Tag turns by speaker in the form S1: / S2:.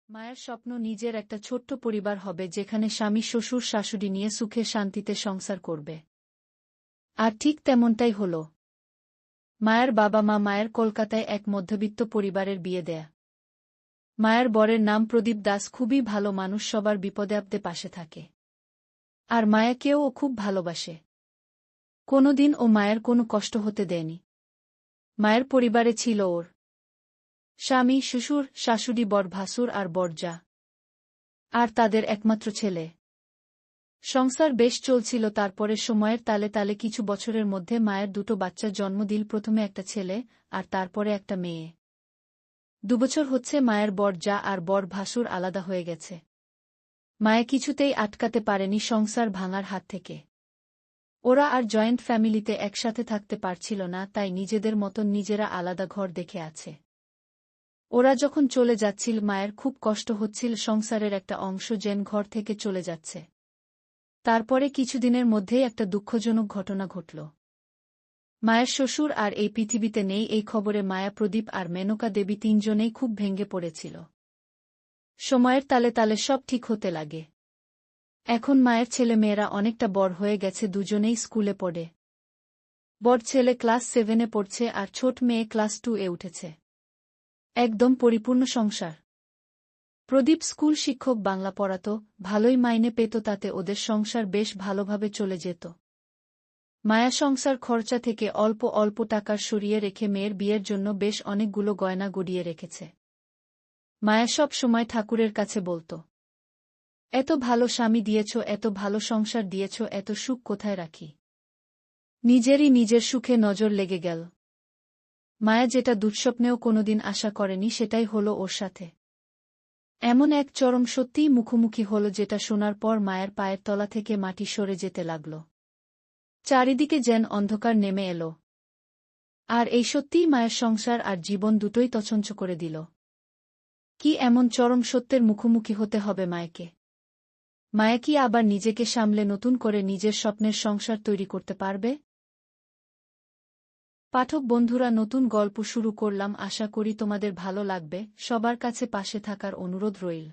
S1: মায়ের স্বপ্ন নিজের একটা ছোট্ট পরিবার হবে যেখানে স্বামী শ্বশুর শাশুড়ি নিয়ে সুখে শান্তিতে সংসার করবে। আর ঠিক তেমনটাই হল। মায়ের বাবা মা মায়ের কলকাতায় এক মধ্যবিত্ত পরিবারের বিয়ে দেয়া। মায়ের বরের নাম প্রদীপ দাস, খুবই ভালো মানুষ, সবার বিপদে আপদে পাশে থাকে। আর মায়াকেও ও খুব ভালোবাসে। কোনোদিন ও মায়ের কোনো কষ্ট হতে দেয়নি। মায়ের পরিবারে ছিল ওর স্বামী, শ্বশুর, শাশুড়ি, বর, ভাসুর আর বরজা। আর তাদের একমাত্র ছেলে। সংসার বেশ চলছিল। তারপরে সময়ের তালে তালে কিছু বছরের মধ্যে মায়ের দুটো বাচ্চার জন্ম দিল, প্রথমে একটা ছেলে আর তারপরে একটা মেয়ে। 2 বছর হচ্ছে মায়ের বরজা আর বর ভাসুর আলাদা হয়ে গেছে। মায়ে কিছুতেই আটকাতে পারেনি সংসার ভাঙার হাত থেকে। ওরা আর জয়েন্ট ফ্যামিলিতে একসাথে থাকতে পারছিল না, তাই নিজেদের মতন নিজেরা আলাদা ঘর দেখে আছে। ওরা যখন চলে যাচ্ছিল মায়ের খুব কষ্ট হচ্ছিল, সংসারের একটা অংশ যেন ঘর থেকে চলে যাচ্ছে। তারপরে কিছুদিনের মধ্যেই একটা দুঃখজনক ঘটনা ঘটল। মায়ের শ্বশুর আর এই পৃথিবীতে নেই, এই খবরে মায়া, প্রদীপ আর মেনকা দেবী তিনজনেই খুব ভেঙে পড়েছিল। সময়ের তালে তালে সব ঠিক হতে লাগে। এখন মায়ের ছেলে মেয়েরা অনেকটা বড় হয়ে গেছে, দুজনেই স্কুলে পড়ে। বড় ছেলে ক্লাস 7-এ পড়ছে আর ছোট মেয়ে ক্লাস 2-এ উঠেছে। একদম পরিপূর্ণ সংসার। প্রদীপ স্কুল শিক্ষক, বাংলা পড়াত, ভালোই মাইনে পেত, তাতে ওদের সংসার বেশ ভালোভাবে চলে যেত। মায়া সংসার খরচা থেকে অল্প অল্প টাকা সরিয়ে রেখে মেয়ের বিয়ের জন্য বেশ অনেকগুলো গয়না গড়িয়ে রেখেছে। মায়া সব সময় ঠাকুরের কাছে বলত, এত ভালো স্বামী দিয়েছ, এত ভালো সংসার দিয়েছ, এত সুখ কোথায় রাখি? নিজের সুখে নজর লেগে গেল। মায়া যেটা দুঃস্বপ্নেও কোনোদিন আশা করেনি সেটাই হলো ওর সাথে। এমন এক চরম সত্যিই মুখোমুখি হল, যেটা শোনার পর মায়ের পায়ের তলা থেকে মাটি সরে যেতে লাগল। চারিদিকে যেন অন্ধকার নেমে এল। আর এই সত্যিই মায়ের সংসার আর জীবন দুটোই তছনছ করে দিল। কি এমন চরম সত্যের মুখোমুখি হতে হবে মায়াকে? মায়া কি আবার নিজেকে সামলে নতুন করে নিজের স্বপ্নের সংসার তৈরি করতে পারবে? পাঠক বন্ধুরা, নতুন গল্প শুরু করলাম, আশা করি তোমাদের ভালো লাগবে। সবার কাছে পাশে থাকার অনুরোধ রইল।